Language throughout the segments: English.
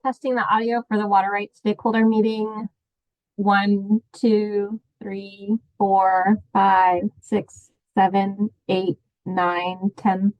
Testing the audio for the water rights stakeholder meeting. 1, 2, 3, 4, 5, 6, 7, 8, 9, 10.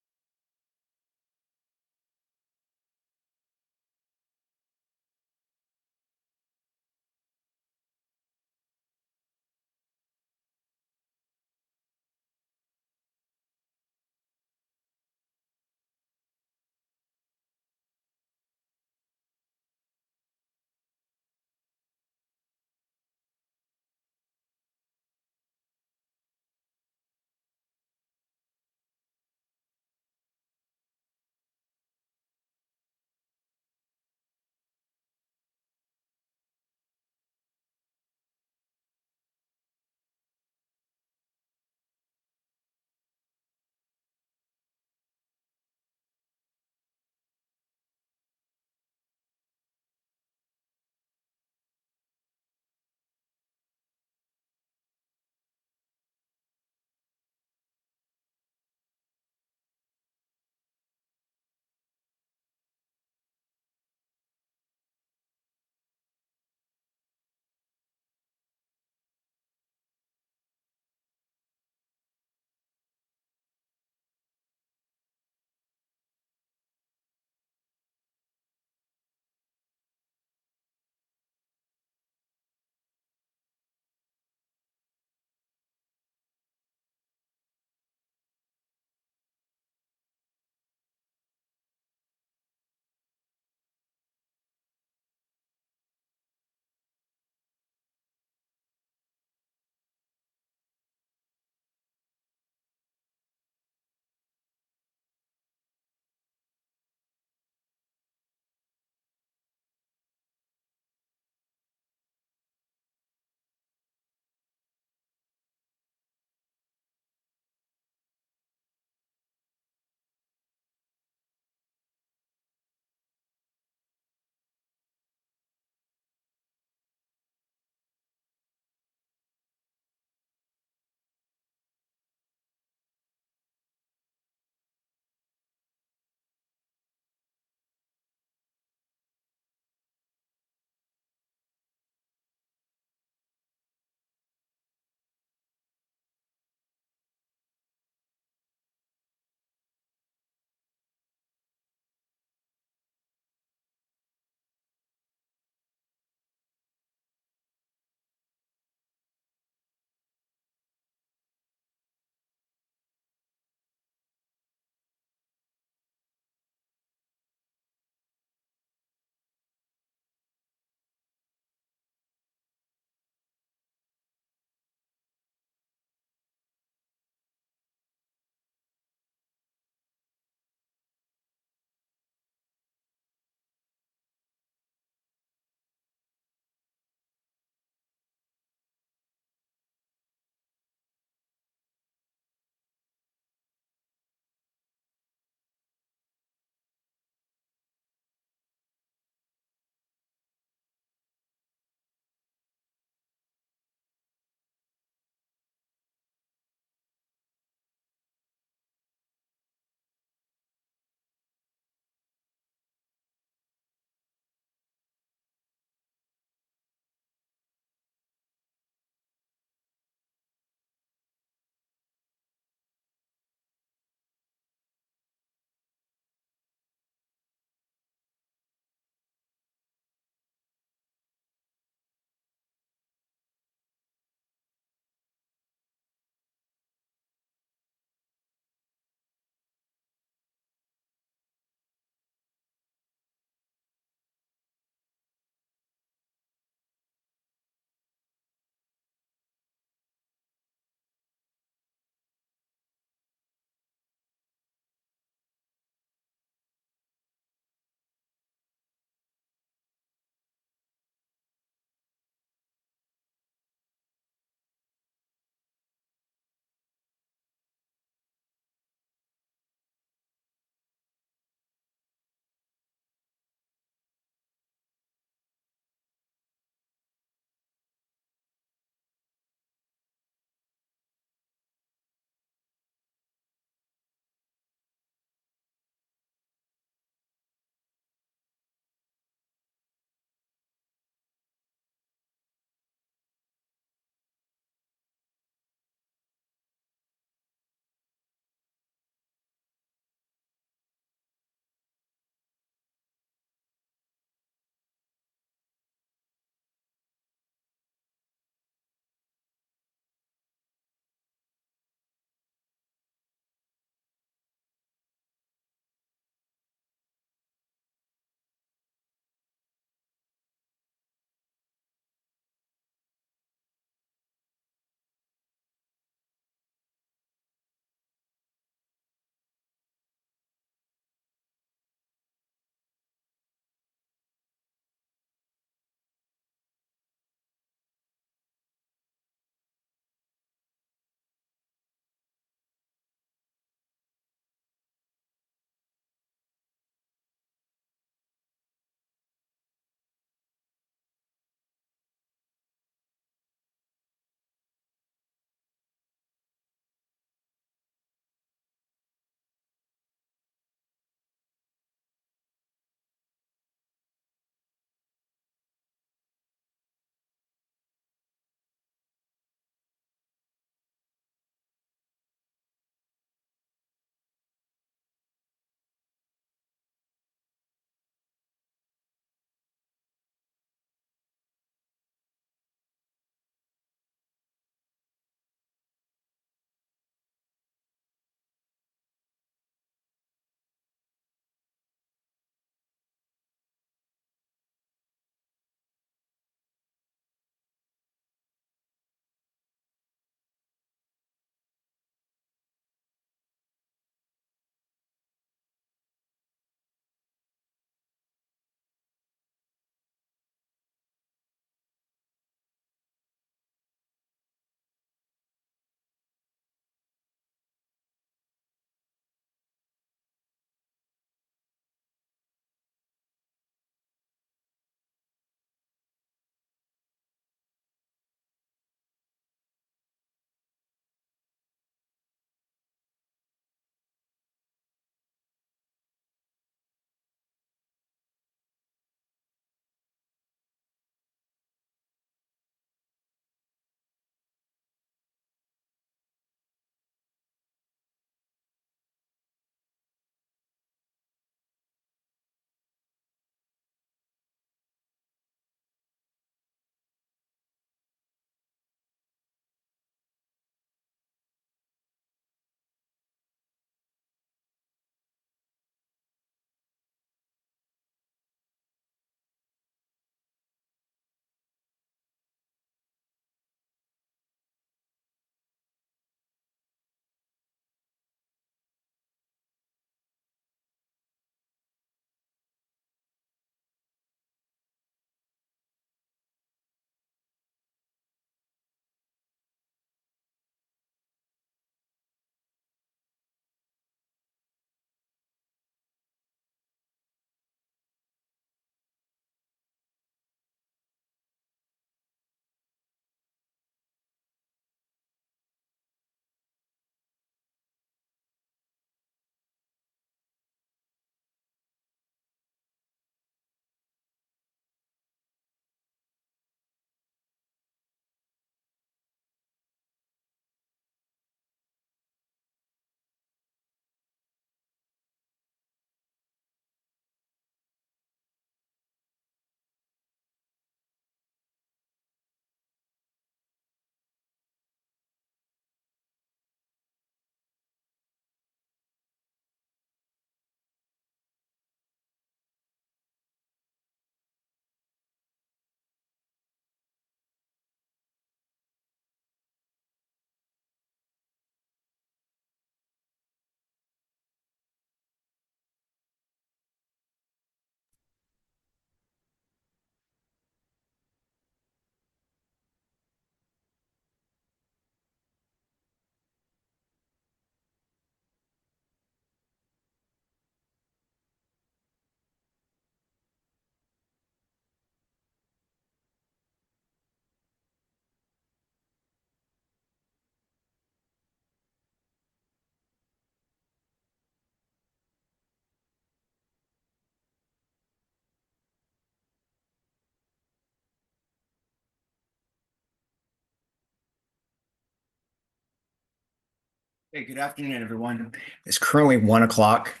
Hey, good afternoon, everyone. It's currently 1 o'clock.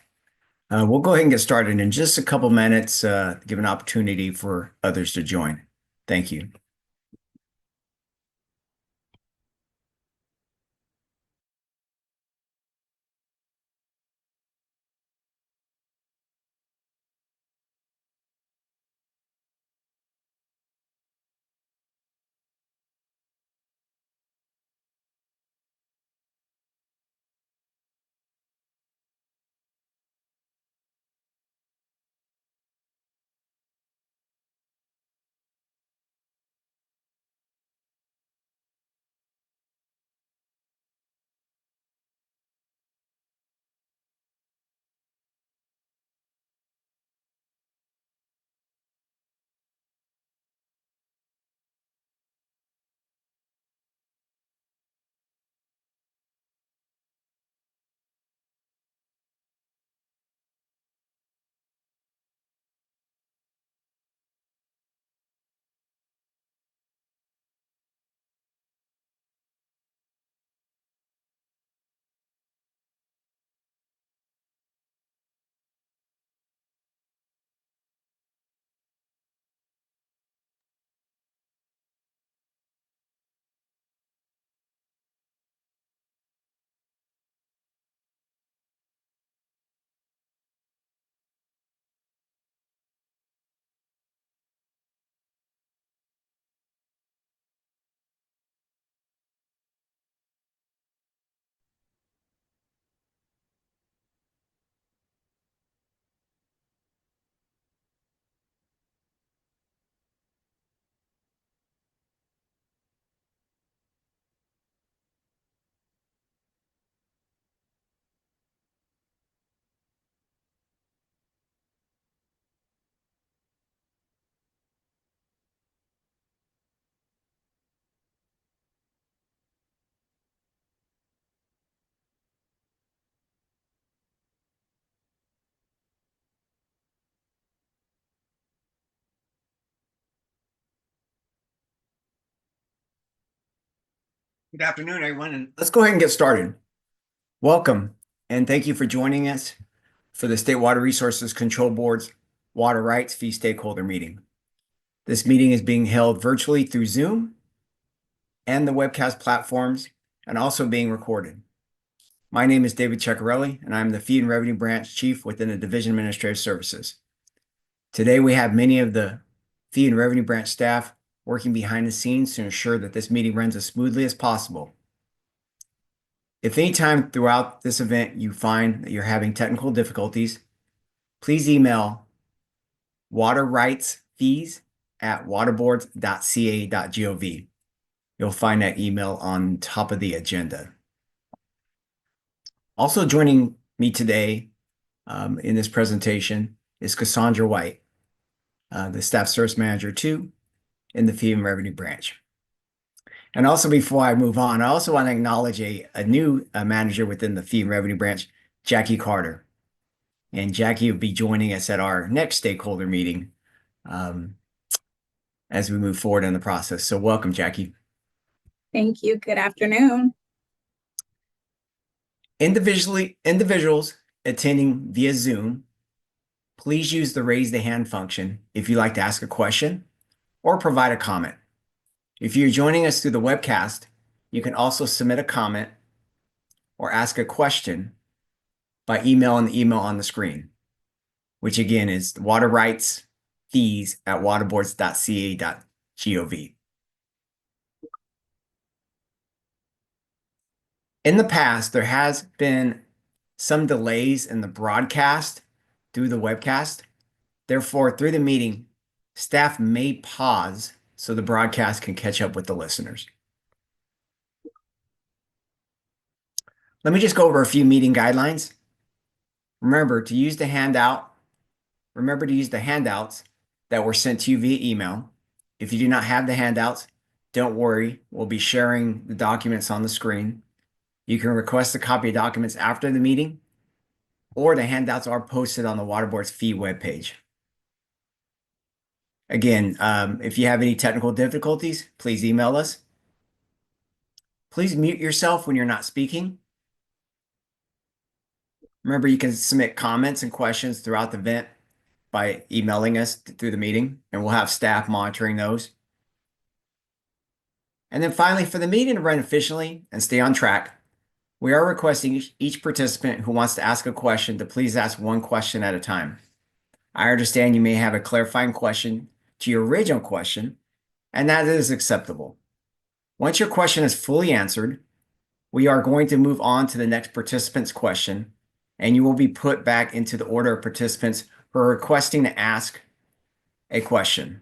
We'll go ahead and get started in just a couple minutes, to give an opportunity for others to join. Thank you. Good afternoon, everyone, and let's go ahead and get started. Welcome, and thank you for joining us for the State Water Resources Control Board's Water Rights Fee Stakeholder Meeting. This meeting is being held virtually through Zoom and the webcast platforms, and also being recorded. My name is David Ceccarelli, and I'm the Fee and Revenue Branch Chief within the Division of Administrative Services. Today, we have many of the Fee and Revenue Branch staff working behind the scenes to ensure that this meeting runs as smoothly as possible. If any time throughout this event you find that you're having technical difficulties, please email waterrightsfees@waterboards.ca.gov. You'll find that email on top of the agenda. Also joining me today in this presentation is Cassandra White, the Staff Service Manager 2 in the Fee and Revenue Branch. And also, before I move on, I also want to acknowledge a new manager within the Fee and Revenue Branch, Jackie Carter. And Jackie will be joining us at our next stakeholder meeting as we move forward in the process. So welcome, Jackie. Thank you. Good afternoon. Individuals attending via Zoom, please use the raise the hand function if you'd like to ask a question or provide a comment. If you're joining us through the webcast, you can also submit a comment or ask a question by emailing the email on the screen, which again is waterrightsfees@waterboards.ca.gov. In the past, there has been some delays in the broadcast through the webcast. Therefore, through the meeting, staff may pause so the broadcast can catch up with the listeners. Let me just go over a few meeting guidelines. Remember to use the handouts that were sent to you via email. If you do not have the handouts, don't worry. We'll be sharing the documents on the screen. You can request a copy of documents after the meeting, or the handouts are posted on the Water Board's fee webpage. Again, if you have any technical difficulties, please email us. Please mute yourself when you're not speaking. Remember, you can submit comments and questions throughout the event by emailing us through the meeting, and we'll have staff monitoring those. And then finally, for the meeting to run efficiently and stay on track, we are requesting each participant who wants to ask a question to please ask one question at a time. I understand you may have a clarifying question to your original question, and that is acceptable. Once your question is fully answered, we are going to move on to the next participant's question, and you will be put back into the order of participants who are requesting to ask a question.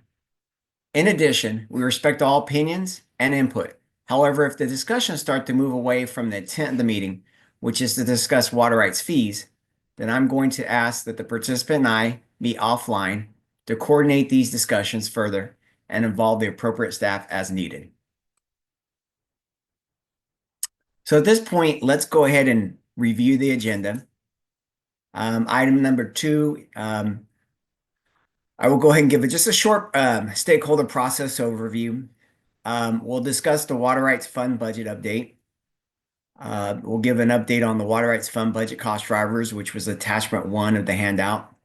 In addition, we respect all opinions and input. However, if the discussions start to move away from the intent of the meeting, which is to discuss water rights fees, then I'm going to ask that the participant and I meet offline to coordinate these discussions further and involve the appropriate staff as needed. So at this point, let's go ahead and review the agenda. Item number 2, I will go ahead and give just a short stakeholder process overview. We'll discuss the Water Rights Fund budget update. We'll give an update on the Water Rights Fund budget cost drivers, which was attachment 1 of the handout.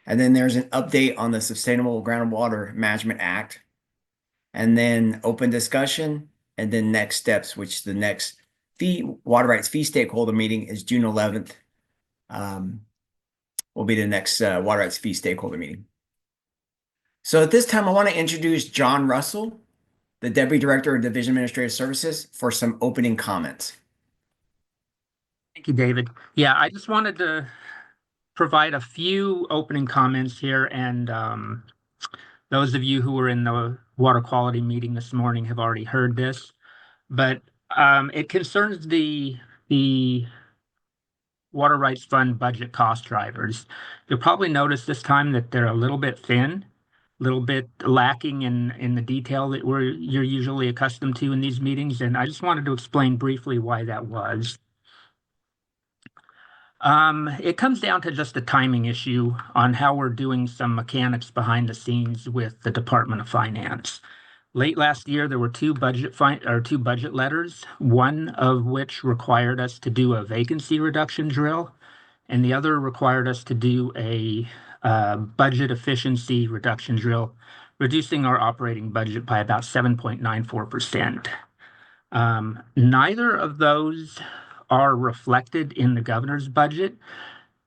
And then there's an update on the Sustainable Groundwater Management Act. And then open discussion, and then next steps, which the next water rights fee stakeholder meeting is June 11th. Will be the next water rights fee stakeholder meeting. So at this time, I want to introduce John Russell, the Deputy Director of Division Administrative Services, for some opening comments. Thank you, David. Yeah, I just wanted to provide a few opening comments here, and those of you who were in the water quality meeting this morning have already heard this, but it concerns the Water Rights Fund budget cost drivers. You'll probably notice this time that they're a little bit thin, a little bit lacking in the detail that you're usually accustomed to in these meetings, and I just wanted to explain briefly why that was. It comes down to just a timing issue on how we're doing some mechanics behind the scenes with the Department of Finance. Late last year, there were two budget letters, one of which required us to do a vacancy reduction drill, and the other required us to do a budget efficiency reduction drill, reducing our operating budget by about 7.94%. Neither of those are reflected in the governor's budget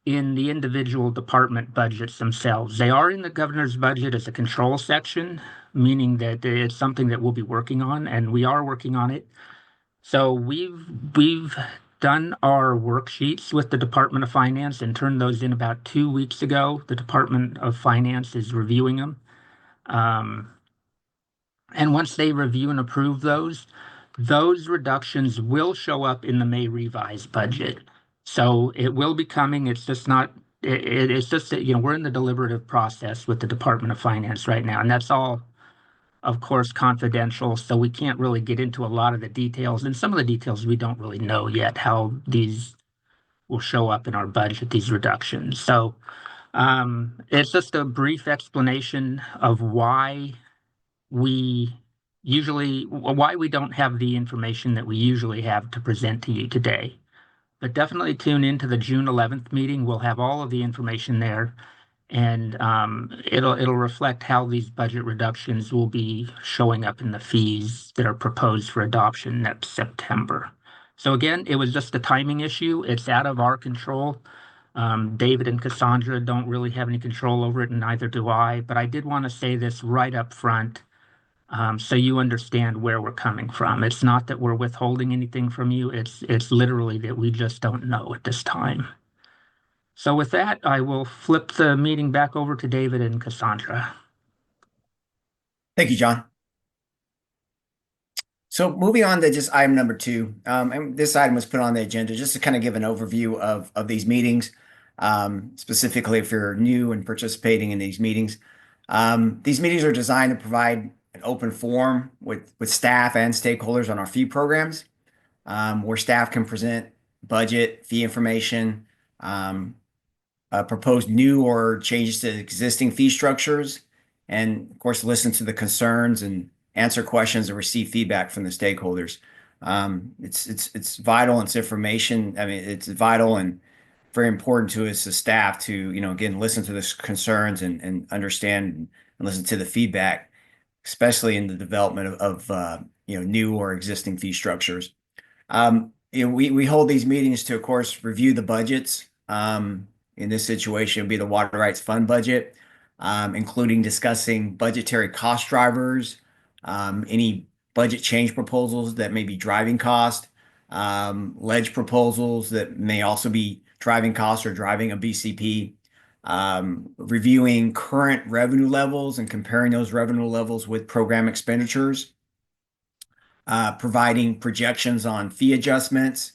in the individual department budgets themselves. They are in the governor's budget as a control section, meaning that it's something that we'll be working on, and we are working on it. So we've done our worksheets with the Department of Finance and turned those in about 2 weeks ago. The Department of Finance is reviewing them. And once they review and approve those reductions will show up in the May revised budget. So it will be coming. It's just not, it's just that, we're in the deliberative process with the Department of Finance right now. And that's all, of course, confidential. So we can't really get into a lot of the details. And some of the details we don't really know yet how these will show up in our budget, these reductions. So it's just a brief explanation of why we don't have the information that we usually have to present to you today. But definitely tune into the June 11th meeting. We'll have all of the information there, and it'll reflect how these budget reductions will be showing up in the fees that are proposed for adoption next September. So again, it was just a timing issue. It's out of our control. David and Cassandra don't really have any control over it, and neither do I. But I did want to say this right up front. So you understand where we're coming from. It's not that we're withholding anything from you. It's literally that we just don't know at this time. So with that, I will flip the meeting back over to David and Cassandra. Thank you, John. So moving on to just item number 2, and this item was put on the agenda just to kind of give an overview of these meetings, specifically if you're new and participating in these meetings. These meetings are designed to provide an open forum with staff and stakeholders on our fee programs, where staff can present budget, fee information, propose new or changes to existing fee structures, and of course, listen to the concerns and answer questions and receive feedback from the stakeholders. It's vital. It's information. I mean, it's vital, and very important to us as staff to, again, listen to the concerns and understand and listen to the feedback, especially in the development of new or existing fee structures. We hold these meetings to, of course, review the budgets. In this situation, it would be the Water Rights Fund budget, including discussing budgetary cost drivers, any budget change proposals that may be driving cost, ledge proposals that may also be driving costs or driving a BCP, reviewing current revenue levels and comparing those revenue levels with program expenditures, providing projections on fee adjustments,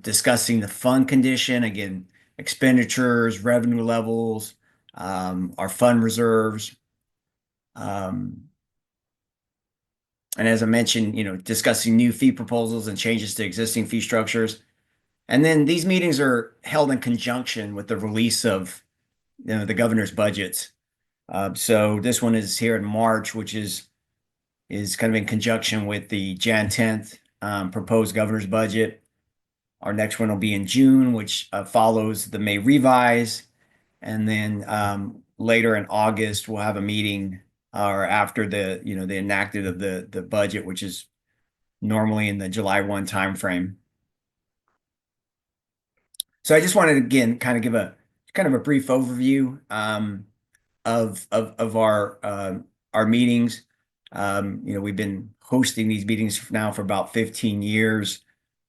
discussing the fund condition, again, expenditures, revenue levels, our fund reserves. And as I mentioned, discussing new fee proposals and changes to existing fee structures. And then these meetings are held in conjunction with the release of the governor's budgets. So this one is here in March, which is kind of in conjunction with the Jan 10th proposed governor's budget. Our next one will be in June, which follows the May revise. And then later in August, we'll have a meeting or after the enacted of the budget, which is normally in the July 1 timeframe. So I just wanted to, again, kind of give a brief overview of our meetings. We've been hosting these meetings now for about 15 years.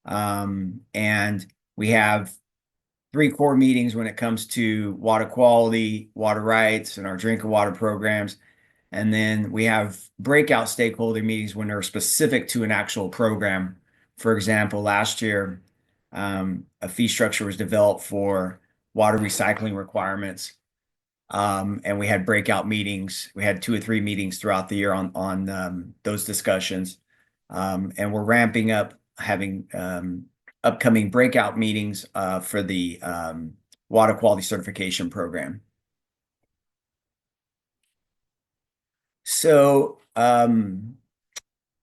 And we have 3 core meetings when it comes to water quality, water rights, and our drinking water programs. And then we have breakout stakeholder meetings when they're specific to an actual program. For example, last year, a fee structure was developed for water recycling requirements. And we had breakout meetings. We had 2 or 3 meetings throughout the year on those discussions. And we're ramping up having upcoming breakout meetings for the water quality certification program. So item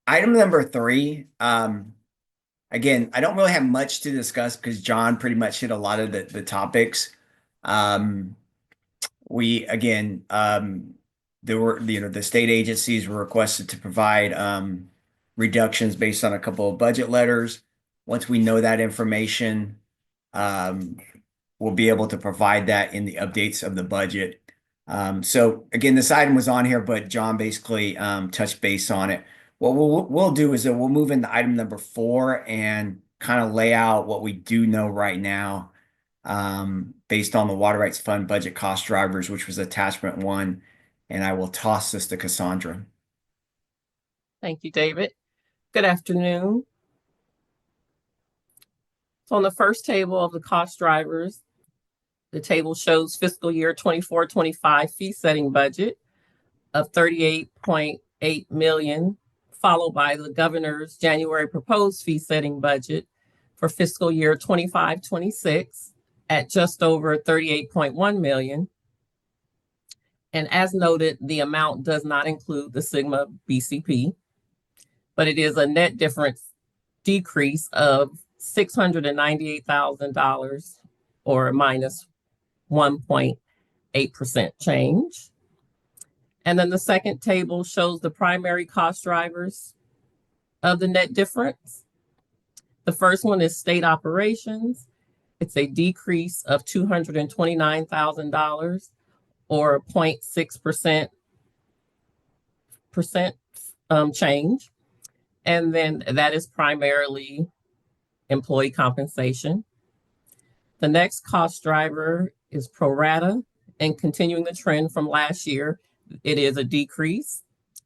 number 3, again, I don't really have much to discuss because John pretty much hit a lot of the topics. We again, there were the state agencies were requested to provide reductions based on a couple of budget letters. Once we know that information, we'll be able to provide that in the updates of the budget. So again, this item was on here, but John basically touched base on it. What we'll do is that we'll move into item number 4 and kind of lay out what we do know right now based on the Water Rights Fund budget cost drivers, which was attachment 1. And I will toss this to Cassandra. Thank you, David. Good afternoon. So on the first table of the cost drivers, the table shows fiscal year 24-25 fee setting budget of $38.8 million, followed by the governor's January proposed fee setting budget for fiscal year 25-26 at just over $38.1 million. And as noted, the amount does not include the Sigma BCP, but it is a net difference decrease of $698,000 or minus 1.8% change. And then the second table shows the primary cost drivers of the net difference. The first one is state operations. It's a decrease of $229,000 or 0.6% change. And then that is primarily employee compensation. The next cost driver is pro rata, and continuing the trend from last year, it is a decrease.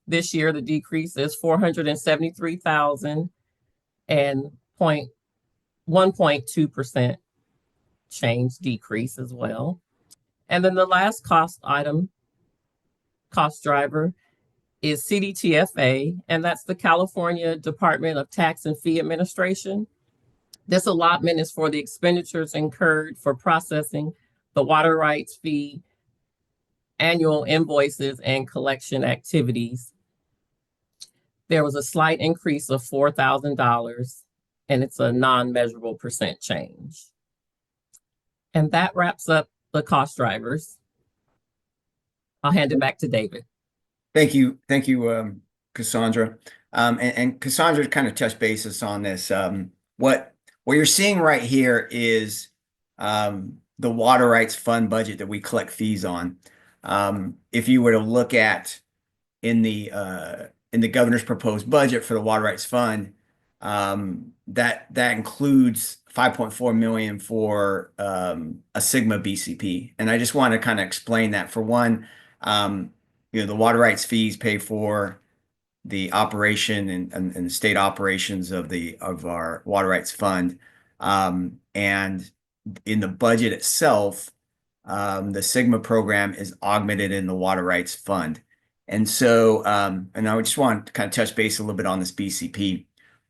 This year, the decrease is $473,000 and 1.2% change decrease as well. And then the last cost driver is CDTFA, and that's the California Department of Tax and Fee Administration. This allotment is for the expenditures incurred for processing the water rights fee, annual invoices, and collection activities. There was a slight increase of $4,000, and it's a non-measurable percent change. And that wraps up the cost drivers. I'll hand it back to David. Thank you, Cassandra. And Cassandra kind of touched bases on this. What you're seeing right here is the water rights fund budget that we collect fees on. If you were to look at in the governor's proposed budget for the water rights fund, that includes 5.4 million for a Sigma BCP, and I just want to kind of explain that. For one, the water rights fees pay for the operation and state operations of our water rights fund, and in the budget itself, the Sigma program is augmented in the water rights fund. And so, and I just want to kind of touch base a little bit on this BCP.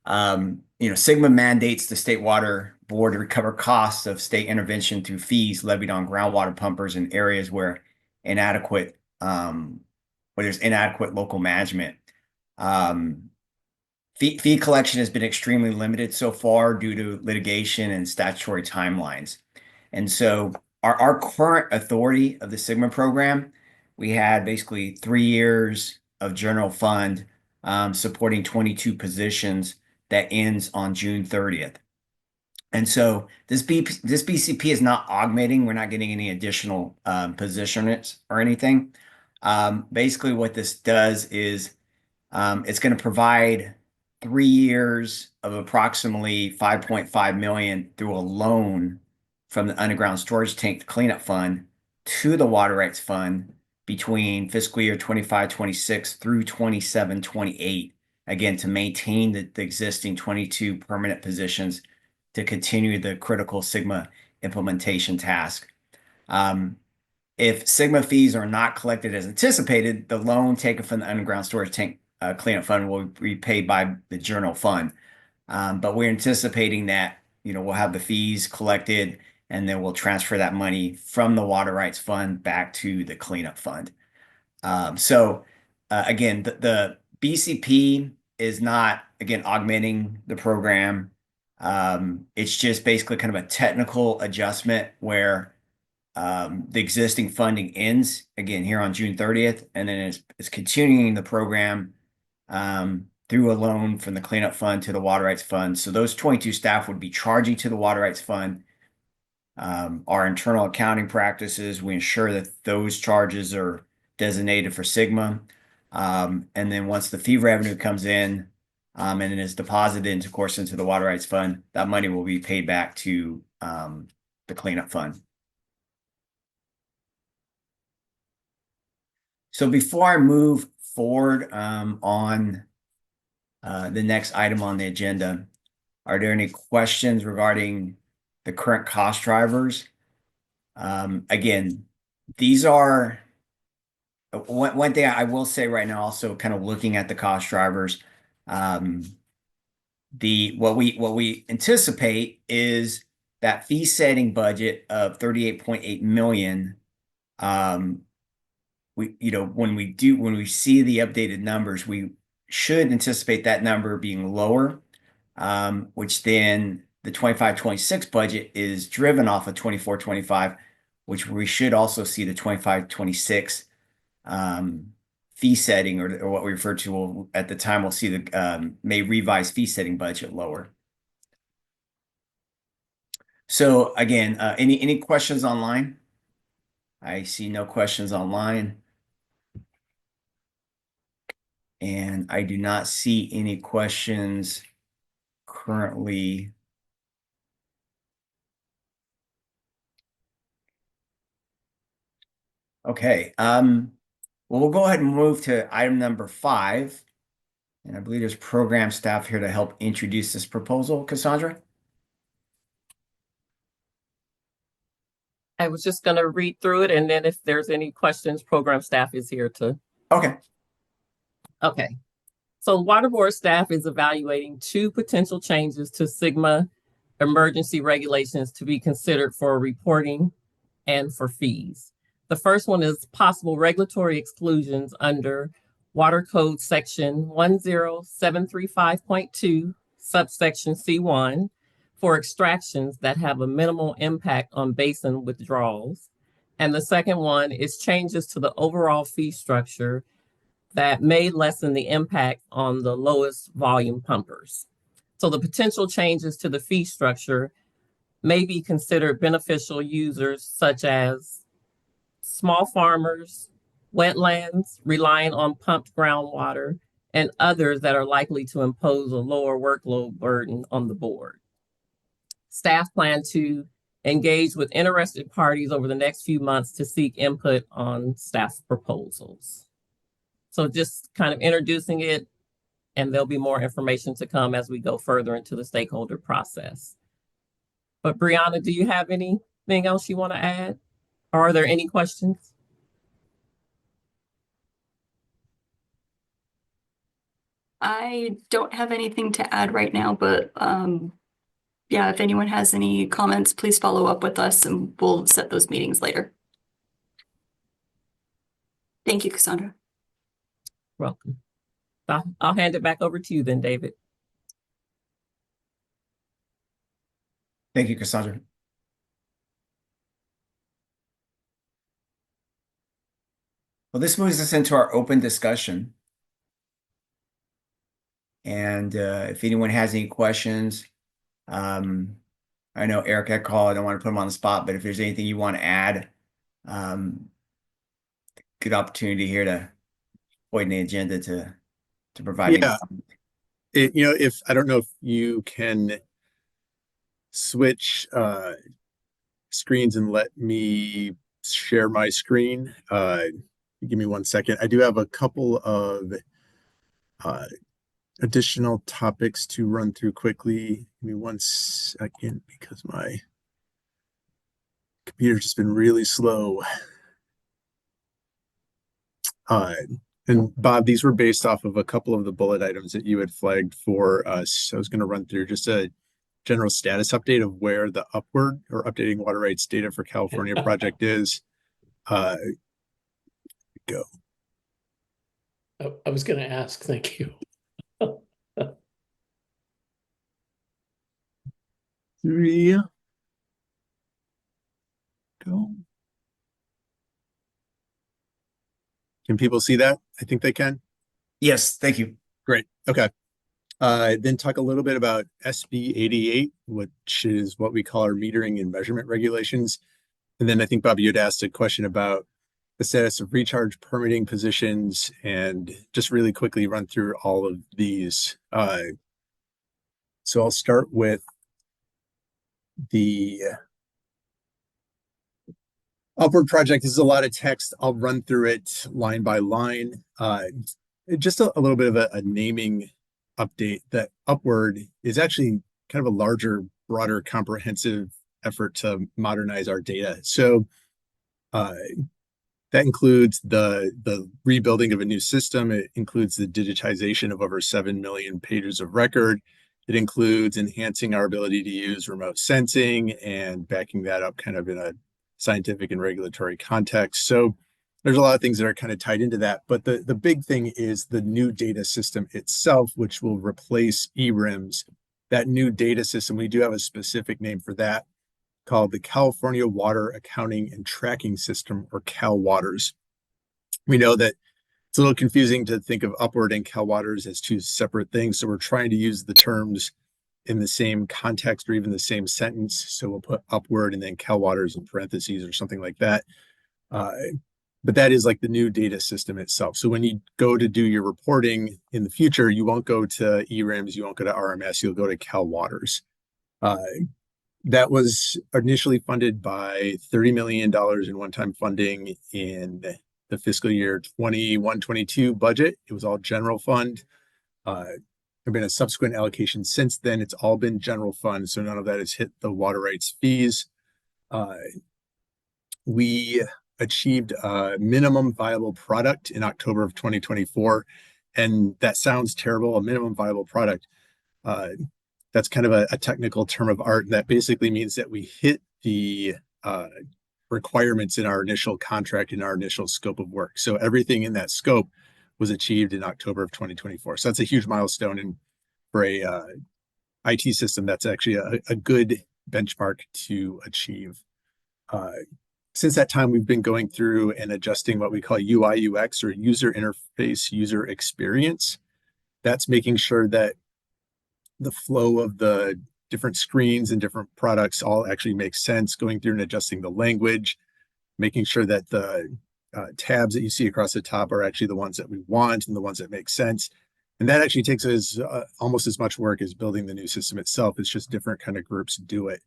Sigma mandates the State Water Board to recover costs of state intervention through fees levied on groundwater pumpers in areas where there's inadequate local management. Fee collection has been extremely limited so far due to litigation and statutory timelines. And so our current authority of the Sigma program, we had basically 3 years of general fund supporting 22 positions that ends on June 30th. And so this BCP is not augmenting. We're not getting any additional positions or anything. Basically what this does is it's going to provide 3 years of approximately 5.5 million through a loan from the underground storage tank cleanup fund to the water rights fund between fiscal year 25-26 through 27-28, again, to maintain the existing 22 permanent positions to continue the critical Sigma implementation task. If Sigma fees are not collected as anticipated, the loan taken from the underground storage tank cleanup fund will be paid by the general fund. But we're anticipating that, we'll have the fees collected and then we'll transfer that money from the water rights fund back to the cleanup fund. Again, the BCP is not, again, augmenting the program. It's just basically kind of a technical adjustment where the existing funding ends again here on June 30th, and then it's continuing the program through a loan from the cleanup fund to the water rights fund. So those 22 staff would be charging to the water rights fund. Our internal accounting practices, we ensure that those charges are designated for Sigma. And then once the fee revenue comes in, and it is deposited into, of course, into the water rights fund, that money will be paid back to the cleanup fund. So before I move forward on the next item on the agenda, are there any questions regarding the current cost drivers? Again, these are one thing I will say right now, also kind of looking at the cost drivers. What we anticipate is that fee setting budget of 38.8 million. When we see the updated numbers, we should anticipate that number being lower, which then the 25-26 budget is driven off of 24-25, which we should also see the 25-26 fee setting, or what we refer to at the time, we'll see the May revised fee setting budget lower. So again, any questions online? I see no questions online. And I do not see any questions currently. Okay. Well, we'll go ahead and move to item number 5. And I believe there's program staff here to help introduce this proposal. Cassandra? I was just going to read through it, and then if there's any questions, program staff is here to. Okay. Okay. So Water Board staff is evaluating 2 potential changes to Sigma emergency regulations to be considered for reporting and for fees. The first one is possible regulatory exclusions under Water Code Section 10735.2, subsection C1, for extractions that have a minimal impact on basin withdrawals. And the second one is changes to the overall fee structure that may lessen the impact on the lowest volume pumpers. So the potential changes to the fee structure may be considered beneficial users such as small farmers, wetlands relying on pumped groundwater, and others that are likely to impose a lower workload burden on the board. Staff plan to engage with interested parties over the next few months to seek input on staff proposals. So just kind of introducing it, and there'll be more information to come as we go further into the stakeholder process. But Brianna, do you have anything else you want to add? Or are there any questions? I don't have anything to add right now, but yeah, if anyone has any comments, please follow up with us and we'll set those meetings later. Thank you, Cassandra. Welcome. I'll hand it back over to you then, David. Thank you, Cassandra. Well, this moves us into our open discussion. And if anyone has any questions, I know Eric had called. I don't want to put him on the spot, but if there's anything you want to add, good opportunity here to point the agenda to provide. Yeah, if I don't know if you can switch screens and let me share my screen. Give me 1 second. I do have a couple of additional topics to run through quickly. Give me 1 second because my computer's just been really slow. And Bob, these were based off of a couple of the bullet items that you had flagged for us. I was going to run through just a general status update of where the upward or updating water rights data for California project is. Go. I was going to ask, thank you. 3. Go. Can people see that? I think they can. Yes, thank you. Great. Okay. Then talk a little bit about SB 88, which is what we call our metering and measurement regulations. And then I think, Bob, you had asked a question about the status of recharge permitting positions, and just really quickly run through all of these. So I'll start with the upward project. This is a lot of text. I'll run through it line by line. Just a little bit of a naming update. That upward is actually kind of a larger, broader, comprehensive effort to modernize our data. So that includes the rebuilding of a new system. It includes the digitization of over 7 million pages of record. It includes enhancing our ability to use remote sensing and backing that up kind of in a scientific and regulatory context. So there's a lot of things that are kind of tied into that. But the big thing is the new data system itself, which will replace eRIMS. That new data system, we do have a specific name for that, called the California Water Accounting and Tracking System, or CalWaters. We know that it's a little confusing to think of upward and CalWaters as two separate things. So we're trying to use the terms in the same context or even the same sentence. So we'll put upward and then CalWaters in parentheses or something like that. But that is like the new data system itself. So when you go to do your reporting in the future, you won't go to eRIMS, you won't go to RMS, you'll go to CalWaters. That was initially funded by $30 million in one-time funding in the fiscal year 21-22 budget. It was all general fund. There have been a subsequent allocation since then. It's all been general fund, so none of that has hit the water rights fees. We achieved a minimum viable product in October of 2024, and that sounds terrible, a minimum viable product. That's kind of a technical term of art. That basically means that we hit the requirements in our initial contract, in our initial scope of work. So everything in that scope was achieved in October of 2024. So that's a huge milestone. And for a IT system, that's actually a good benchmark to achieve. Since that time, we've been going through and adjusting what we call UI UX, or user interface user experience. That's making sure that the flow of the different screens and different products all actually make sense, going through and adjusting the language, making sure that the tabs that you see across the top are actually the ones that we want and the ones that make sense. And that actually takes us almost as much work as building the new system itself. It's just different kind of groups do it.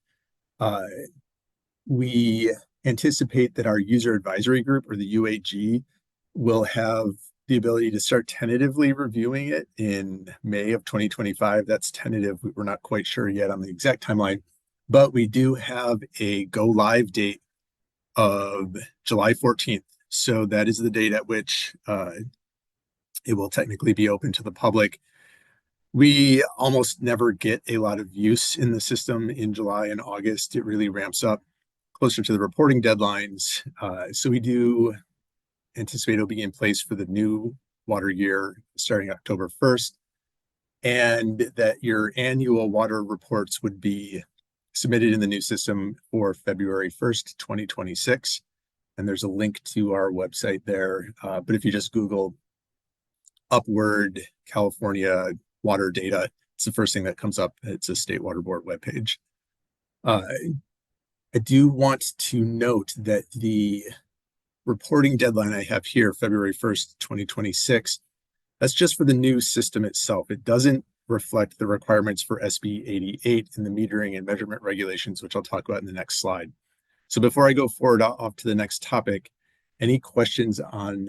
We anticipate that our user advisory group, or the UAG, will have the ability to start tentatively reviewing it in May of 2025. That's tentative. We're not quite sure yet on the exact timeline, but we do have a go live date of July 14th. So that is the date at which it will technically be open to the public. We almost never get a lot of use in the system in July and August. It really ramps up closer to the reporting deadlines. So we do anticipate it'll be in place for the new water year starting October 1st, and that your annual water reports would be submitted in the new system for February 1st, 2026. And there's a link to our website there. But if you just Google Upward California water data, it's the first thing that comes up. It's a State Water Board webpage. I do want to note that the reporting deadline I have here, February 1st, 2026, that's just for the new system itself. It doesn't reflect the requirements for SB 88 and the metering and measurement regulations, which I'll talk about in the next slide. So before I go forward off to the next topic, any questions on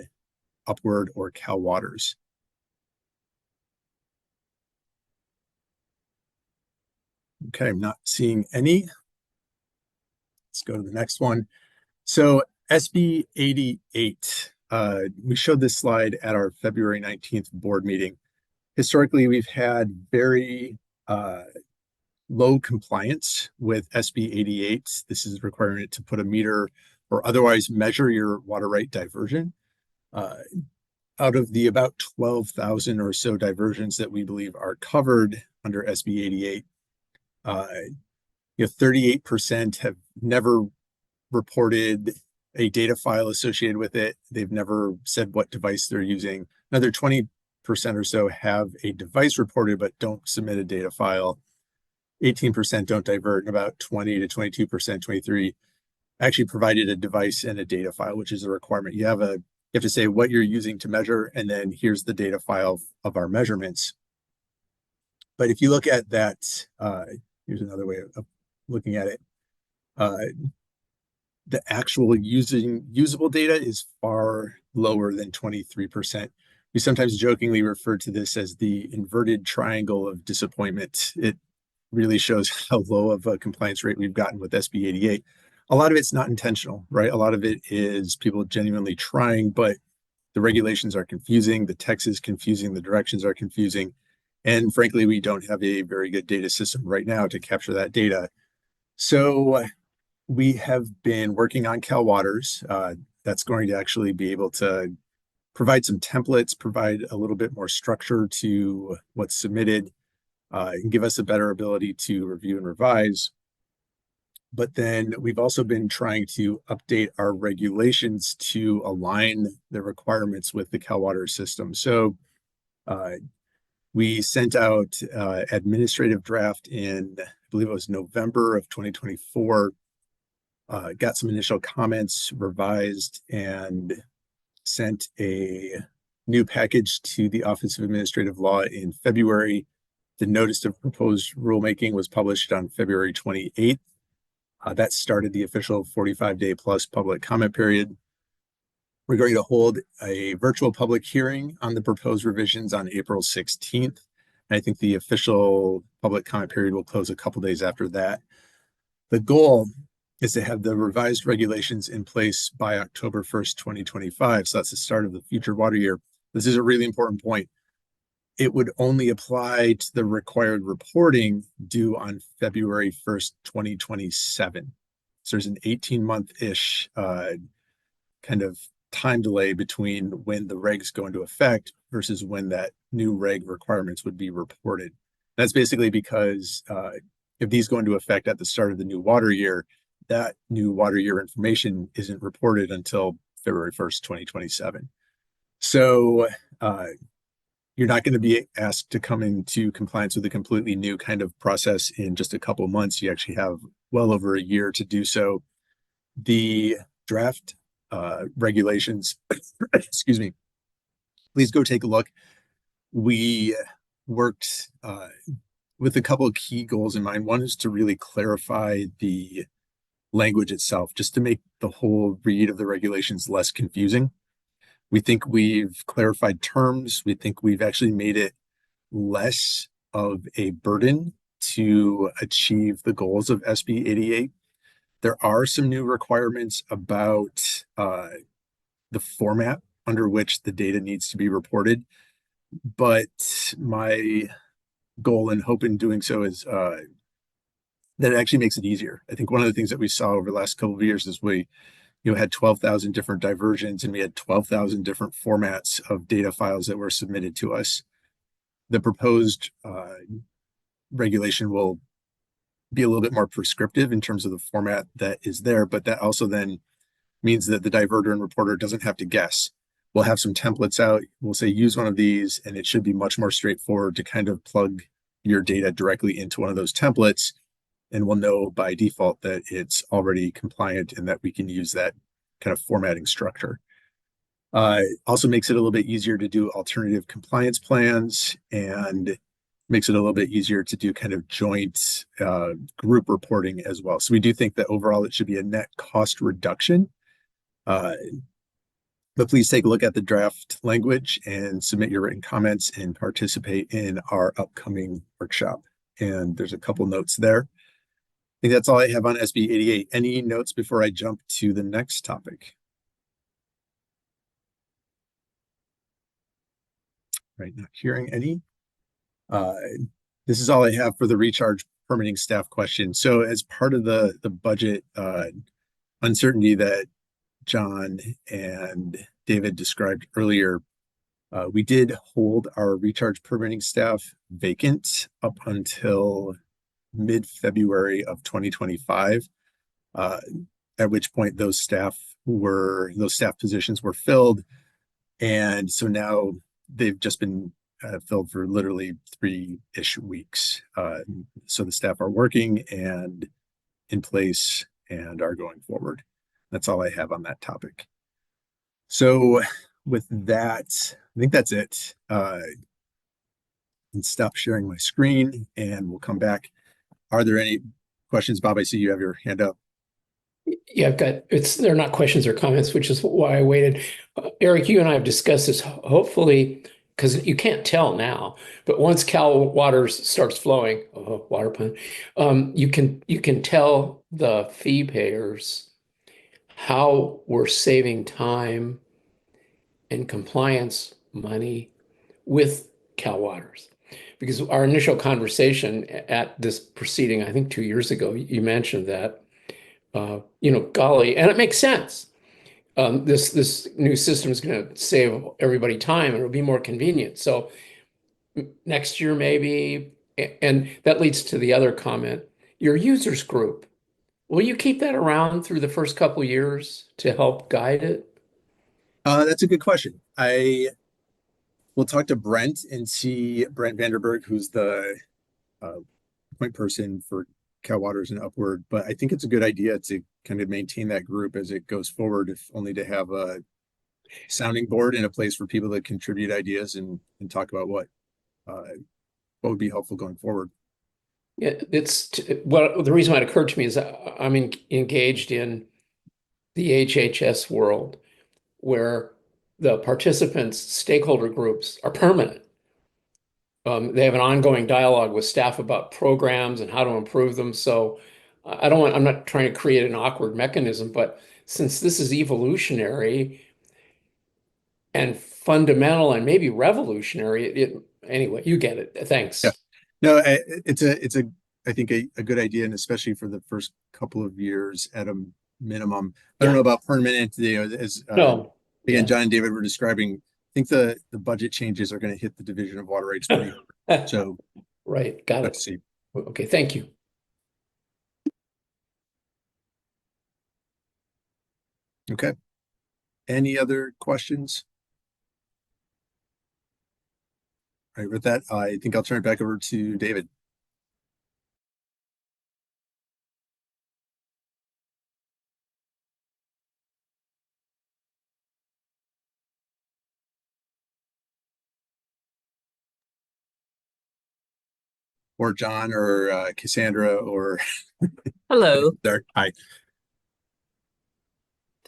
Upward or Cal Waters? Okay, I'm not seeing any. Let's go to the next one. So SB 88, we showed this slide at our February 19th board meeting. Historically, we've had very low compliance with SB 88. This is requiring it to put a meter or otherwise measure your water right diversion. Out of the about 12,000 or so diversions that we believe are covered under SB 88, 38% have never reported a data file associated with it. They've never said what device they're using. Another 20% or so have a device reported but don't submit a data file. 18% don't divert, and about 20 to 22%, 23 actually provided a device and a data file, which is a requirement. You have to say what you're using to measure, and then here's the data file of our measurements. But if you look at that, here's another way of looking at it. The actual usable data is far lower than 23%. We sometimes jokingly refer to this as the inverted triangle of disappointment. It really shows how low of a compliance rate we've gotten with SB 88. A lot of it's not intentional, right? A lot of it is people genuinely trying, but the regulations are confusing, the text is confusing, the directions are confusing. And frankly, we don't have a very good data system right now to capture that data. So we have been working on Cal Waters. That's going to actually be able to provide some templates, provide a little bit more structure to what's submitted, and give us a better ability to review and revise. But then we've also been trying to update our regulations to align the requirements with the Cal Waters system. So we sent out administrative draft in, I believe it was November of 2024, got some initial comments, revised, and sent a new package to the Office of Administrative Law in February. The notice of proposed rulemaking was published on February 28th. That started the official 45-day plus public comment period. We're going to hold a virtual public hearing on the proposed revisions on April 16th. And I think the official public comment period will close a couple days after that. The goal is to have the revised regulations in place by October 1st, 2025. So that's the start of the future water year. This is a really important point. It would only apply to the required reporting due on February 1st, 2027. So there's an 18-month-ish kind of time delay between when the regs go into effect versus when that new reg requirements would be reported. That's basically because if these go into effect at the start of the new water year, that new water year information isn't reported until February 1st, 2027. So you're not going to be asked to come into compliance with a completely new kind of process in just a couple of months. You actually have well over a year to do so. The draft regulations, excuse me, please go take a look. We worked with a couple of key goals in mind. One is to really clarify the language itself, just to make the whole read of the regulations less confusing. We think we've clarified terms. We think we've actually made it less of a burden to achieve the goals of SB 88. There are some new requirements about the format under which the data needs to be reported. But my goal and hope in doing so is that it actually makes it easier. I think one of the things that we saw over the last couple of years is we had 12,000 different diversions, and we had 12,000 different formats of data files that were submitted to us. The proposed regulation will be a little bit more prescriptive in terms of the format that is there, but that also then means that the diverter and reporter doesn't have to guess. We'll have some templates out. We'll say use one of these, and it should be much more straightforward to kind of plug your data directly into one of those templates, and we'll know by default that it's already compliant and that we can use that kind of formatting structure. Also makes it a little bit easier to do alternative compliance plans, and makes it a little bit easier to do kind of joint group reporting as well. So we do think that overall it should be a net cost reduction. But please take a look at the draft language and submit your written comments and participate in our upcoming workshop. And there's a couple notes there. I think that's all I have on SB 88. Any notes before I jump to the next topic? Right, not hearing any. This is all I have for the recharge permitting staff question. So as part of the budget uncertainty that John and David described earlier, we did hold our recharge permitting staff vacant up until mid-February of 2025, at which point those staff positions were filled. And so now they've just been filled for literally 3-ish weeks. So the staff are working and in place and are going forward. That's all I have on that topic. So with that, I think that's it. And stop sharing my screen and we'll come back. Are there any questions? Bob, I see you have your hand up. Yeah, they're not questions or comments, which is why I waited. Eric, you and I have discussed this, hopefully, because you can't tell now, but once Cal Waters starts flowing, water pun, you can tell the fee payers how we're saving time and compliance money with Cal Waters. Because our initial conversation at this proceeding, I think 2 years ago, you mentioned that, golly, and it makes sense. This new system is going to save everybody time and it'll be more convenient. So next year, maybe, and that leads to the other comment, your users group. Will you keep that around through the first couple of years to help guide it? That's a good question. I will talk to Brent and see Brent Vanderberg, who's the point person for Cal Waters and Upward. But I think it's a good idea to kind of maintain that group as it goes forward, if only to have a sounding board and a place for people to contribute ideas and talk about what would be helpful going forward. Yeah, the reason why it occurred to me is I'm engaged in the HHS world where the participants, stakeholder groups are permanent. They have an ongoing dialogue with staff about programs and how to improve them. So I'm not trying to create an awkward mechanism, but since this is evolutionary and fundamental and maybe revolutionary, anyway, you get it. Thanks. Yeah. No, it's I think a good idea, and especially for the first couple of years at a minimum. I don't know about permanent, as No. again, John and David were describing. I think the budget changes are going to hit the Division of Water Rights pretty hard. So Right, got Let's it. see. Okay, thank you. Okay. Any other questions? All right, with that, I think I'll turn it back over to David. Or John or Cassandra or Hello. there. Hi.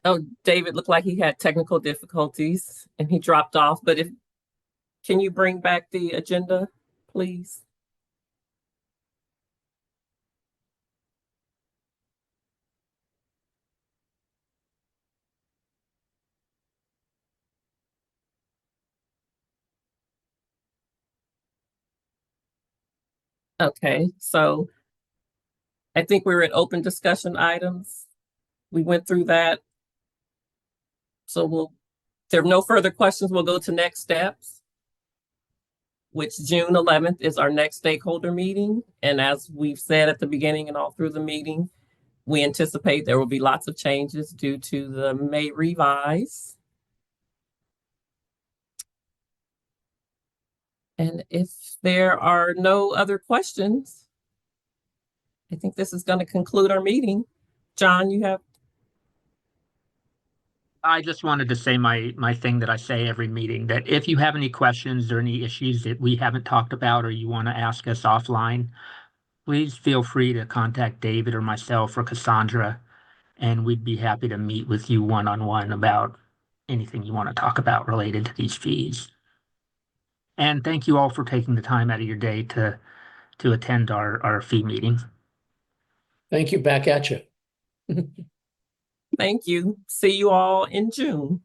Oh, David looked like he had technical difficulties and he dropped off, but can you bring back the agenda, please? Okay, so I think we were at open discussion items. We went through that. So if there are no further questions, we'll go to next steps, which June 11th is our next stakeholder meeting. And as we've said at the beginning and all through the meeting, we anticipate there will be lots of changes due to the May revise. And if there are no other questions, I think this is going to conclude our meeting. John, you have? I just wanted to say my thing that I say every meeting, that if you have any questions or any issues that we haven't talked about or you want to ask us offline, please feel free to contact David or myself or Cassandra, and we'd be happy to meet with you one-on-one about anything you want to talk about related to these fees. And thank you all for taking the time out of your day to attend our fee meeting. Thank you, back at you. Thank you. See you all in June.